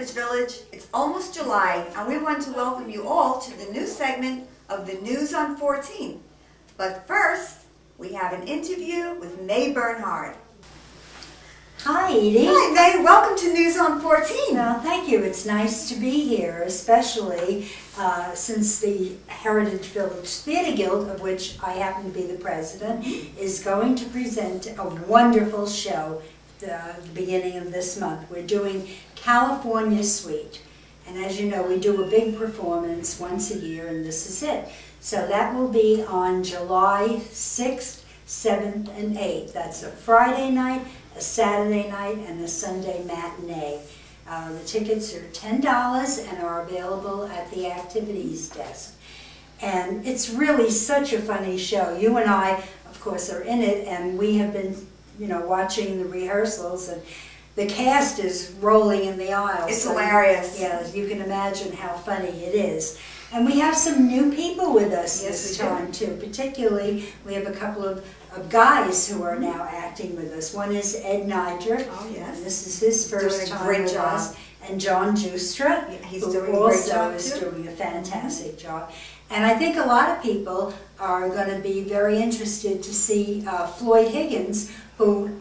Heritage Village. It's almost July, and we want to welcome you all to the new segment of the News on 14. But first, we have an interview with May Bernhard. Hi, Edie. Hi, May. Welcome to News on 14. Well, thank you. It's nice to be here, especially since the Heritage Village Theatre Guild, of which I happen to be the president, is going to present a wonderful show at the beginning of this month. We're doing California Suite. And as you know, we do a big performance once a year, and this is it. So that will be on July 6th, 7th, and 8th. That's a Friday night, a Saturday night, and a Sunday matinee. The tickets are $10 and are available at the activities desk. And it's really such a funny show. You and I, of course, are in it, and we have been, watching the rehearsals, and the cast is rolling in the aisles. It's hilarious. Yeah, you can imagine how funny it is. And we have some new people with us this time, too. Particularly, we have a couple of guys who are now acting with us. One is Ed Niger. Oh, yes. And this is his first time with us. And John Justra, he's who doing a great job, also is too. doing a fantastic job. And I think a lot of people are going to be very interested to see Floyd Higgins, who,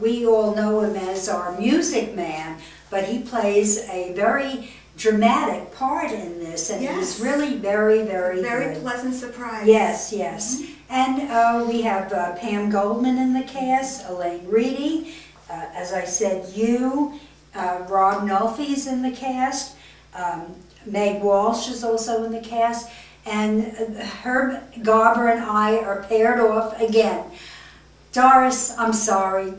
we all know him as our music man, but he plays a very dramatic part in this, and he's really very, very good. Pleasant surprise. Yes, yes. And we have Pam Goldman in the cast, Elaine Reedy, as I said, Rob Nolfi's in the cast, Meg Walsh is also in the cast, and Herb Garber and I are paired off again. Doris, I'm sorry.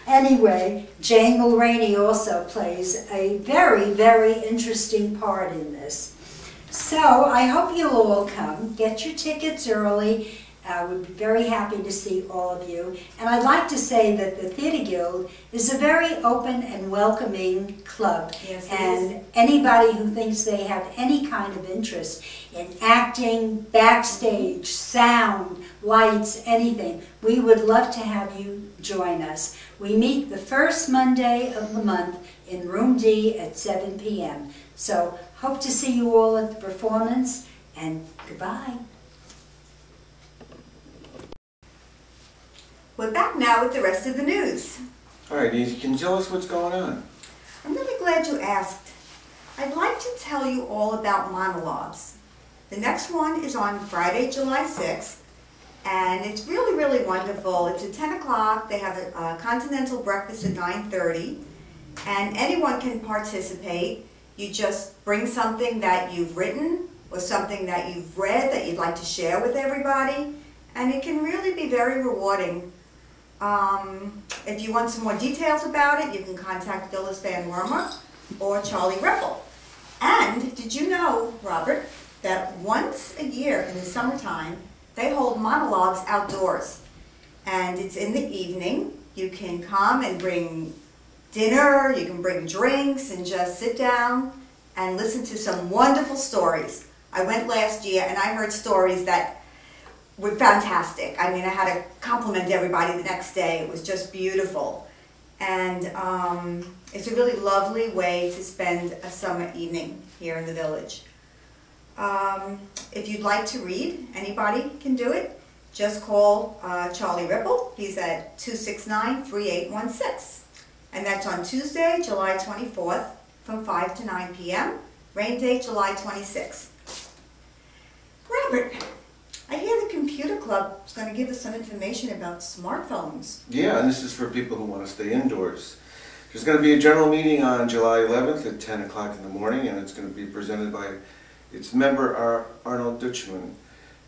Anyway, Jane Mulroney also plays a very, very interesting part in this. So I hope you'll all come. Get your tickets early. We'd be very happy to see all of you. And I'd like to say that the Theatre Guild is a very open and welcoming club. Yes, and anybody who thinks they have any kind of interest in acting, backstage, sound, lights, anything, we would love to have you join us. We meet the first Monday of the month in Room D at 7 p.m. So hope to see you all at the performance, and goodbye. We're back now with the rest of the news. All right, Edie, can you tell us what's going on? I'm really glad you asked. I'd like to tell you all about monologues. The next one is on Friday, July 6th, and it's really, really wonderful. It's at 10 o'clock. They have a continental breakfast at 9:30, and anyone can participate. You just bring something that you've written or something that you've read that you'd like to share with everybody, and it can really be very rewarding. If you want some more details about it, you can contact Phyllis Van Wormer or Charlie Ripple. And did you know, Robert, that once a year in the summertime, they hold monologues outdoors. And it's in the evening. You can come and bring dinner, you can bring drinks, and just sit down and listen to some wonderful stories. I went last year and I heard stories that were fantastic. I mean, I had to compliment everybody the next day. It was just beautiful. And it's a really lovely way to spend a summer evening here in the village. If you'd like to read, anybody can do it. Just call Charlie Ripple. He's at 269-3816. And that's on Tuesday, July 24th from 5 to 9 p.m. Rain date, July 26th. Robert, I hear the computer club is going to give us some information about smartphones. Yeah, and this is for people who want to stay indoors. There's going to be a general meeting on July 11th at 10 o'clock in the morning, and it's going to be presented by its member, Arnold Dutchman.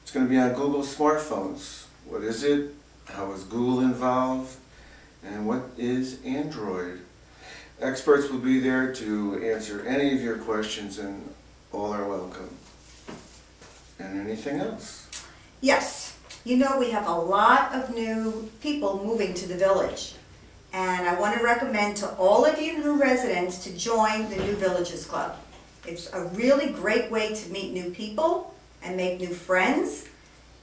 It's going to be on Google smartphones. What is it? How is Google involved? And what is Android? Experts will be there to answer any of your questions, and all are welcome. And anything else? Yes. You know, we have a lot of new people moving to the village. And I want to recommend to all of you new residents to join the New Villages Club. It's a really great way to meet new people and make new friends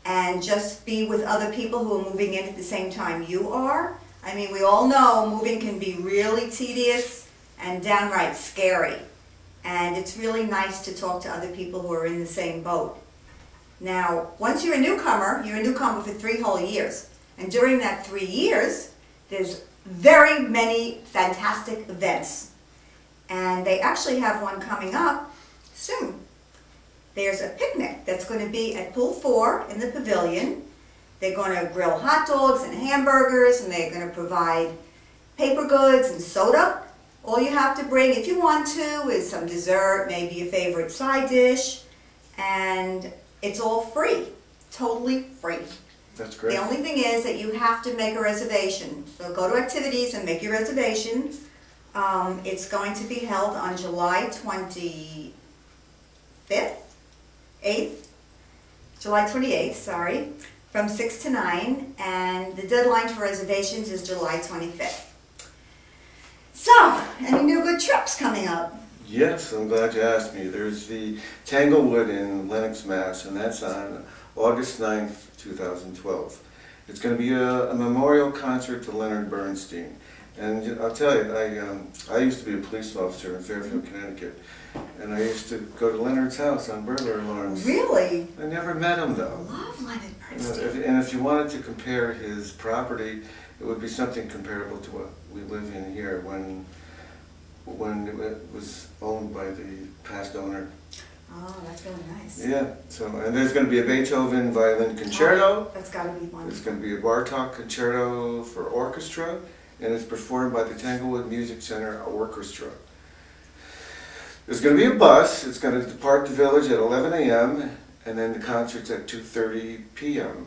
and just be with other people who are moving in at the same time you are. I mean, we all know moving can be really tedious and downright scary. And it's really nice to talk to other people who are in the same boat. Now, once you're a newcomer for 3 whole years. And during that 3 years, there's very many fantastic events. And they actually have one coming up soon. There's a picnic that's going to be at Pool 4 in the pavilion. They're going to grill hot dogs and hamburgers, and they're going to provide paper goods and soda. All you have to bring, if you want to, is some dessert, maybe your favorite side dish, and it's all free, totally free. That's great. The only thing is that you have to make a reservation. So go to activities and make your reservation. It's going to be held on July 25th, 28th, sorry, from 6 to 9, and the deadline for reservations is July 25th. So, any new good trips coming up? Yes, I'm glad you asked me. There's the Tanglewood in Lenox, Mass., and that's on August 9th, 2012. It's going to be a memorial concert to Leonard Bernstein. And I'll tell you, I used to be a police officer in Fairfield, Connecticut, and I used to go to Leonard's house on burglar alarms. Really? I never met him, though. I love Leonard Bernstein. And if you wanted to compare his property, it would be something comparable to what we live in here when it was owned by the past owner. Oh, that's really nice. Yeah, so, and there's going to be a Beethoven violin concerto. Oh, that's got to be wonderful. There's going to be a Bartok concerto for orchestra, and it's performed by the Tanglewood Music Center Orchestra. There's going to be a bus. It's going to depart the village at 11 a.m., and then the concert's at 2:30 p.m.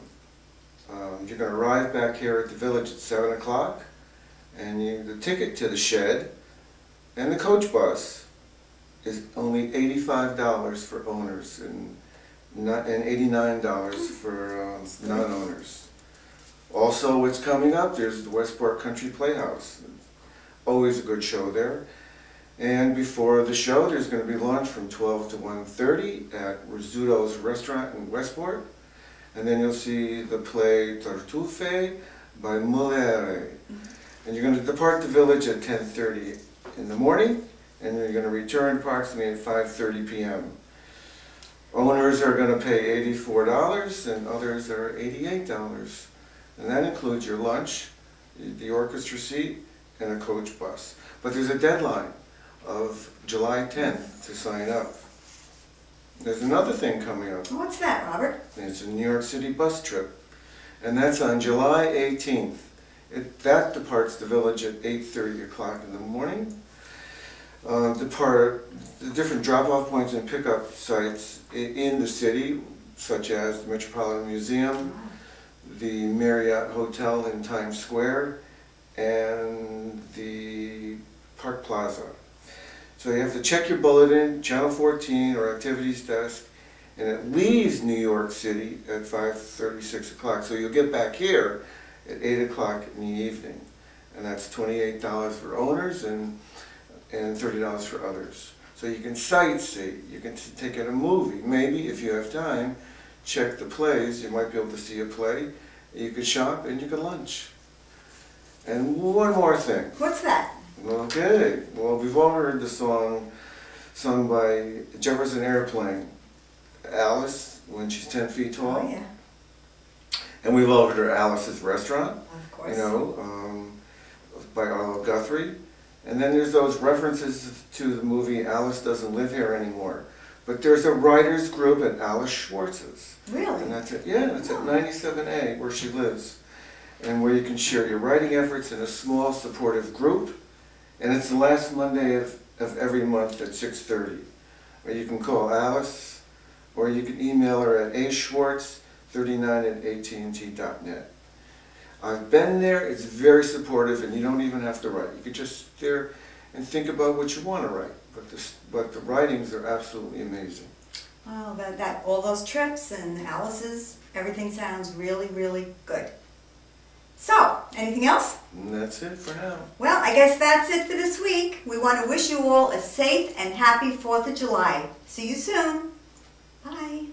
You're going to arrive back here at the village at 7 o'clock, and the ticket to the shed and the coach bus is only $85 for owners and $89 for non-owners. Also, what's coming up, there's the Westport Country Playhouse. Always a good show there. And before the show, there's going to be lunch from 12 to 1:30 at Rizzuto's Restaurant in Westport. And then you'll see the play Tartuffe by Molière. And you're going to depart the village at 10:30 in the morning, and you're going to return approximately at 5:30 p.m. Owners are going to pay $84 and others are $88. And that includes your lunch, the orchestra seat, and a coach bus. But there's a deadline of July 10th to sign up. There's another thing coming up. What's that, Robert? It's a New York City bus trip, and that's on July 18th. That departs the village at 8:30 o'clock in the morning. The different drop-off points and pickup sites in the city, such as the Metropolitan Museum, the Marriott Hotel in Times Square, and the Park Plaza. So you have to check your bulletin, Channel 14 or Activities Desk, and it leaves New York City at 5:30, 6 o'clock. So you'll get back here at 8 o'clock in the evening. And that's $28 for owners and $30 for others. So you can sightsee, you can take in a movie. Maybe, if you have time, check the plays. You might be able to see a play. You could shop and you could lunch. And one more thing. What's that? Okay, well, we've all heard the song sung by Jefferson Airplane, Alice, when she's 10 feet tall. Oh, yeah. And we've all heard Alice's Restaurant, Of course. by Arlo Guthrie. And then there's those references to the movie Alice Doesn't Live Here Anymore. But there's a writers group at Alice Schwartz's. Really? And that's at 97A, where she lives. And where you can share your writing efforts in a small supportive group. And it's the last Monday of every month at 6:30. Or you can call Alice, or you can email her at aschwartz39@AT&T.net. I've been there, it's very supportive, and you don't even have to write. You can just sit there and think about what you want to write. But the writings are absolutely amazing. Well, all those trips and Alice's, everything sounds really, really good. So, anything else? And that's it for now. Well, I guess that's it for this week. We want to wish you all a safe and happy 4th of July. See you soon. Bye.